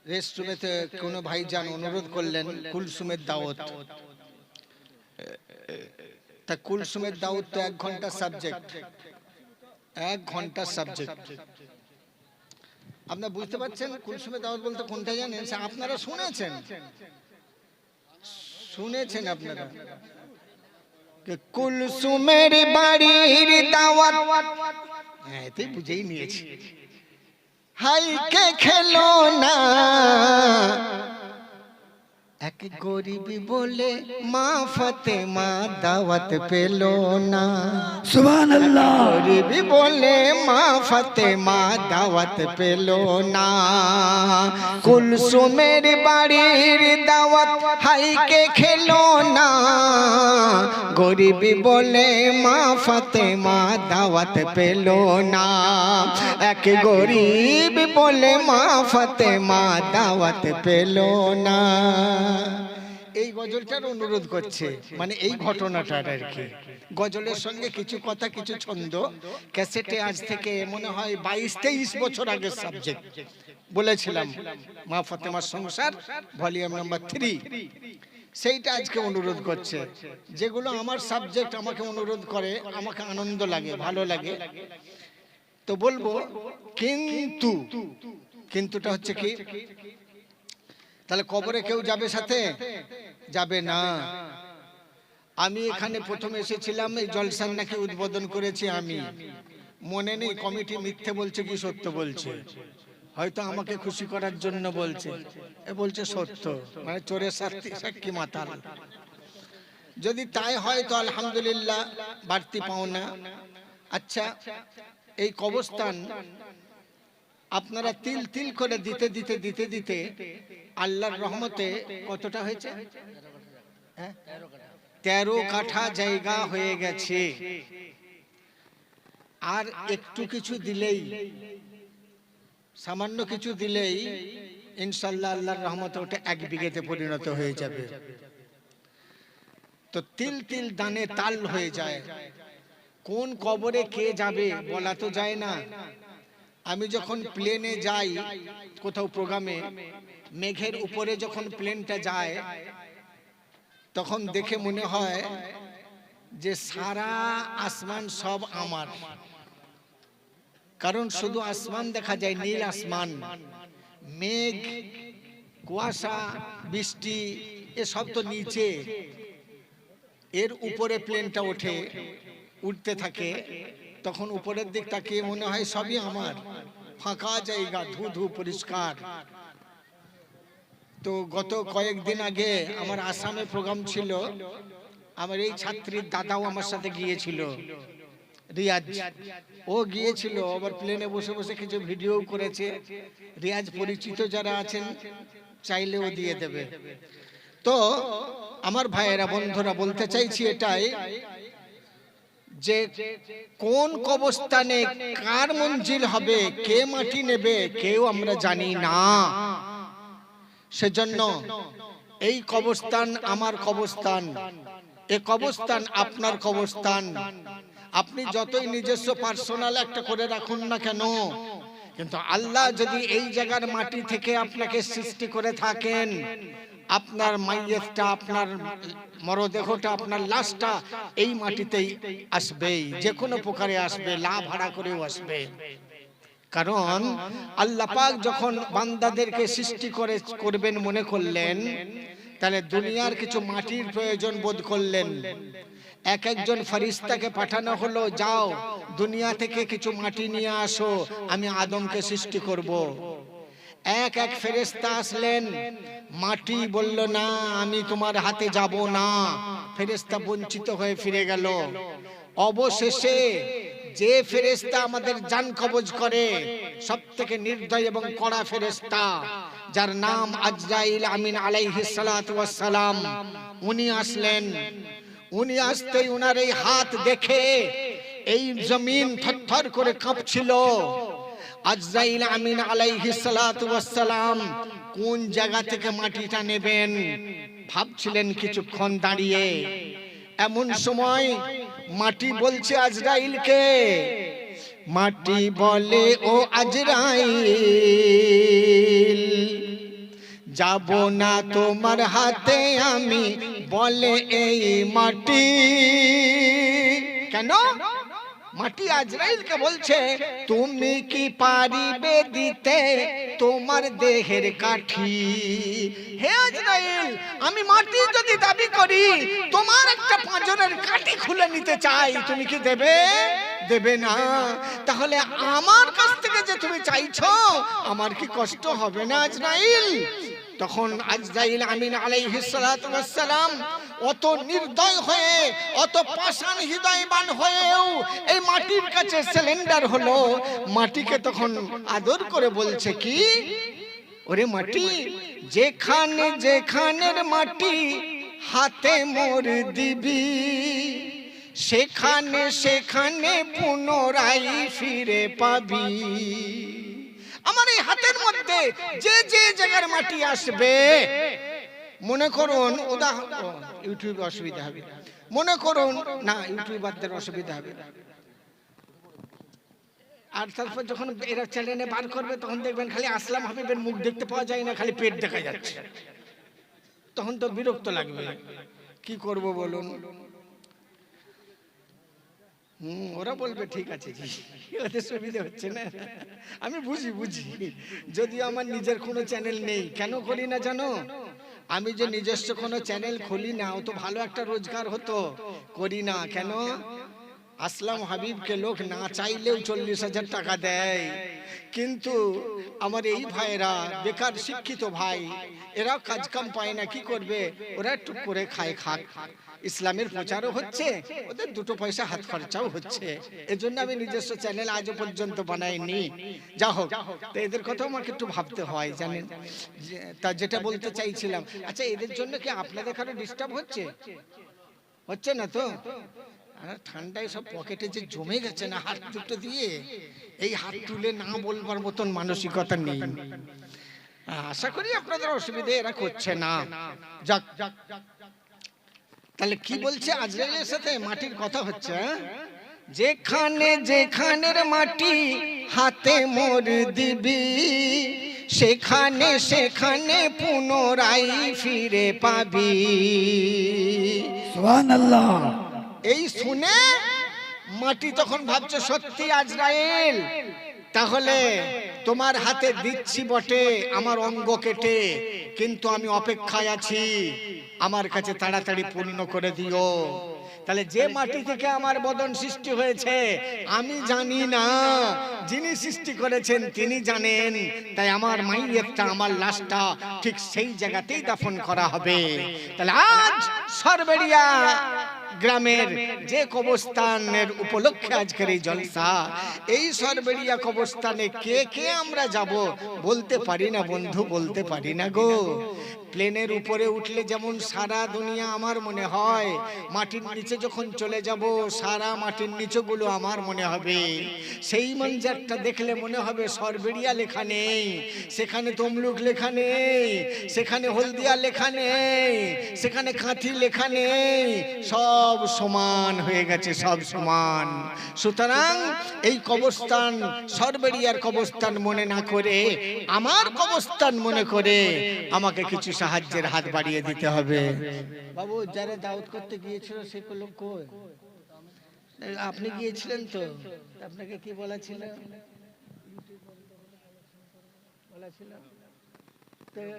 রেস্টরুমেতে কোনো ভাইজান অনুরোধ করলেন কুলসুমের দাওয়াত। তা কুলসুমের দাওয়াত তো 1 ঘন্টার সাবজেক্ট, 1 ঘন্টার সাবজেক্ট। আপনারা বুঝতে পারছেন কুলসুমের দাওয়াত বলতে কোনটা জানেন? আপনারা শুনেছেন আপনারা কুলসুমের বাড়ির দাওয়াত, হ্যাঁ এতেই বুঝেই নিয়েছি। হাই কে খেলো না এক গরিবী বলে মা ফাতেমা দাওয়াত পেলো না। সুবহানাল্লাহ। গরিবী বলে মা ফাতেমা দাওয়াত পেলো না। কুলসুমের বাড়ির দাওয়াত হাই কে খেলো না। গরিবী বলে মা ফাতেমা দাওয়াত পেলো না। এক গরিব বলে মা ফাতেমা দাওয়াত পেলো না। এই গজলটার অনুরোধ করছে, মানে এই ঘটনাটার আর কি। গজলের সঙ্গে কিছু কথা কিছু ছন্দ ক্যাসেটে আজ থেকে মনে হয় 22-23 বছর আগের সাবজেক্ট বলেছিলাম, মা ফাতেমার সংসার ভলিউম নাম্বার 3। সেইটা আজকে অনুরোধ করছে। যেগুলো আমার সাবজেক্ট আমাকে অনুরোধ করে, আমাকে আনন্দ লাগে, ভালো লাগে, তো বলবো। কিন্তু কিন্তুটা হচ্ছে কি, তাহলে কবরে কেউ যাবে সাথে? যাবে না। আমি এখানে প্রথম এসেছিলাম, এই জলসার নাকি উদ্বোধন করেছি আমি, মনে নেই কমিটি মিথ্যে বলছে কি সত্য বলছে, হয়তো আমাকে খুশি করার জন্য বলছে। এ বলছে সত্য, মানে চোরের সাক্ষী মাতাল। যদি তাই হয় তো আলহামদুলিল্লাহ, বাড়তি পাওনা। আচ্ছা, এই কবরস্থান আপনারা তিল তিল করে দিতে দিতে দিতে দিতে আল্লাহর রহমতে কতটা হয়েছে? 13 কাঠা জায়গা হয়ে গেছে। আর একটু কিছু দিলেই, সামান্য কিছু দিলেই ইনশাআল্লাহ আল্লাহর রহমতে ওটা 1 বিঘেতে পরিণত হয়ে যাবে। তো তিল তিল দানে তাল হয়ে যায়। কোন কবরে কে যাবে বলা তো যায় না। আমি যখন প্লেনে যাই কোথাও প্রোগ্রামে, মেঘের উপরে যখন প্লেনটা যায় তখন দেখে মনে হয় যে সারা আসমান সব আমার। কারণ শুধু আসমান দেখা যায়, নীল আসমান, মেঘ, কুয়াশা, বৃষ্টি এসব তো নিচে, এর উপরে প্লেনটা ওঠে, উঠতে থাকে। তখন উপরের দিক তাকিয়ে মনে হয় সবই আমার, ফাঁকা জায়গা, ধু ধু পরিষ্কার। তো গত কয়েকদিন আগে আমার আসামে প্রোগ্রাম ছিল, আমার এই ছাত্রীর দাদাও আমার সাথে গিয়েছিল, রিয়াজ। ও গিয়েছিল, আবার প্লেনে বসে বসে কিছু ভিডিও করেছে। রিয়াজ পরিচিত যারা আছেন চাইলেও দিয়ে দেবে। তো আমার ভাইয়েরা, বন্ধুরা, বলতে চাইছি এটাই যে কোন কবরস্থানে কার মঞ্জিল হবে, কে মাটি নেবে, কেউ আমরা জানি না। সেজন্য এই কবরস্থান আমার কবরস্থান, এই কবরস্থান আপনার কবরস্থান। আপনি যতই নিজস্ব পার্সোনাল একটা করে রাখুন না কেন, কিন্তু আল্লাহ যদি এই জায়গার মাটি থেকে আপনাকে সৃষ্টি করে থাকেন, আপনার মাইয়তটা, আপনার মরদেহটা, আপনার লাশটা এই মাটিতেই আসবেই, যে কোনো প্রকারে আসবে, লাভ ভাড়া করেও আসবে। কারণ আল্লাহ পাক যখন বান্দাদেরকে সৃষ্টি করবেন মনে করলেন, তাহলে দুনিয়ার কিছু মাটির প্রয়োজন বোধ করলেন। একজন ফেরেশতাকে পাঠানো হলো, যাও দুনিয়া থেকে কিছু মাটি নিয়ে আসো, আমি আদমকে সৃষ্টি করব। এক ফেরেশতা আসলেন, মাটি বলল না, আমি তোমার হাতে যাব না। ফেরেশতা বঞ্চিত হয়ে ফিরে গেল। অবশেষে যে ফেরেশতা আমাদের জান কবজ করে, সবথেকে নির্দয় এবং কড়া ফেরেশতা, যার নাম আজরাইল আমিন আলাইহিস সালাতু ওয়াস সালাম, উনি আসলেন। উনি আসতেই উনার এই হাত দেখে এই জমিন থরথর করে কাঁপছিল। আজরাইল আমিন আলাইহিস সালাতু ওয়াস সালাম কোন জায়গা থেকে মাটিটা নেবেন ভাবছিলেন কিছুক্ষণ দাঁড়িয়ে। এমন সময় মাটি বলছে আজরাইলকে, মাটি বলে ও আজরাইল, যাব না তোমার হাতে আমি, বলে এই মাটি। কেন? মাটি আজরাইলকে বলছে, তুমি কি পারিবে দিতে তোমার দেহের কাঠি? হে আজরাইল, আমি মাটি যদি দাবি করি, তোমার একটা পাঁজরের কাঠি খুলে নিতে চাই, তুমি কি দেবে? দেবে না। তাহলে আমার কাছ থেকে যে তুমি চাইছো, আমার কি কষ্ট হবে না আজরাইল? তখন আজরাইল আমিন আলাইহিস সালাতু ওয়াস সালাম অত নির্দয় হয়ে, অত পাষাণ হৃদয়বান হয়েও এই মাটির কাছে সিলিন্ডার হলো। মাটিকে তখন আদর করে বলছে কি, ওরে মাটি, যেখানে যেখানের মাটি হাতে মোর দিবি, সেখানে সেখানে পুনরায় ফিরে পাবি। আমার এই হাতের মধ্যে যে যে জায়গার মাটি আসবে, মনে করুন উদাহরণ, ইউটিউবে অসুবিধা হবে, মনে করুন না ইউটিউবারদের অসুবিধা হবে, আর তারপর যখন এরা চ্যানেলে বার করবে তখন দেখবেন খালি আসলাম হাবিবের মুখ দেখতে পাওয়া যায় না, খালি পেট দেখা যাচ্ছে, তখন তো বিরক্ত লাগবে। কি করব বলুন? ওরা বলবে ঠিক আছে জি, ওদের সুবিধা হচ্ছে না। আমি বুঝি, যদিও আমার নিজের কোনো চ্যানেল নেই। কেন করি না জানো? আমি যে নিজস্ব কোনো চ্যানেল খুলি না, ও তো ভালো একটা রোজগার হতো, করি না। কেন? আসলাম হাবিবকে লোক না চাইলেও 40,000 টাকা দেয়, কিন্তু আমার এই ভাইরা বেকার শিক্ষিত ভাই, এরা কাজ কাম পায় না, কি করবে? ওরা একটু করে খায়, খাক, ইসলামের প্রচারও হচ্ছে, ওদের দুটো পয়সা হাত খরচাও হচ্ছে। এজন্য আমি নিজস্ব চ্যানেল আজও পর্যন্ত বানাইনি। যা হোক, তো এদের কথাও আমাকে একটু ভাবতে হয়, জানেন। তা যেটা বলতে চাইছিলাম, আচ্ছা এদের জন্য কি আপনাদের কারো ডিস্টার্ব হচ্ছে? হচ্ছে না তো? ঠান্ডায় সব পকেটে যে জমে গেছে না হাত দুটো দিয়ে, এই হাত তুলে না বলবার মতন মানসিকতা নেই। আশা করি আপনাদের অসুবিধা এরা করছে না। যাক, তাহলে কি বলছে আজরাইলের সাথে মাটির কথা হচ্ছে, যেখানে যেখানের মাটি হাতে মোর দিবি, সেখানে সেখানে পুনরায় ফিরে পাবি। সুবহানাল্লাহ। এই শুনে মাটি তখন ভাবছে, সত্যি আজরাইল, তাহলে তোমার হাতে দিচ্ছি বটে আমার অঙ্গ কেটে, কিন্তু আমি অপেক্ষায় আছি, আমার কাছে তাড়াতাড়ি পূর্ণ করে দিও। তাহলে যে মাটি থেকে আমার বদন সৃষ্টি হয়েছে আমি জানি না, যিনি সৃষ্টি করেছেন তিনি জানেন। তাই আমার মাইয়েরটা, আমার লাশটা ঠিক সেই জায়গাতেই দাফন করা হবে। তাহলে আজ সরবেরিয়া গ্রামের যে কবরস্থানের উপলক্ষে আজকের এই জলসা, এই সরবেরিয়া কবরস্থানে কে কে আমরা যাব বলতে পারি না বন্ধু, বলতে পারি না গো। প্লেনের উপরে উঠলে যেমন সারা দুনিয়া আমার মনে হয়, মাটির নিচে যখন চলে যাব সারা মাটির নিচেগুলো আমার মনে হবে। সেই মঞ্জারটা দেখলে মনে হবে সরবেরিয়া লেখা নেই, সেখানে তমলুক লেখা নেই, সেখানে হলদিয়া লেখা নেই, সেখানে কাঁথি লেখা নেই, সব সমান হয়ে গেছে, সব সমান। সুতরাং এই কবরস্থান, সরবেরিয়ার কবরস্থান মনে না করে আমার কবরস্থান মনে করে আমাকে কিছু সাহায্যের হাত বাড়িয়ে দিতে হবে। বাবু, যারা দাওয়াত করতে গিয়েছিল সেগুলো কই? আপনি গিয়েছিলেন তো, আপনাকে কি বলা ছিল?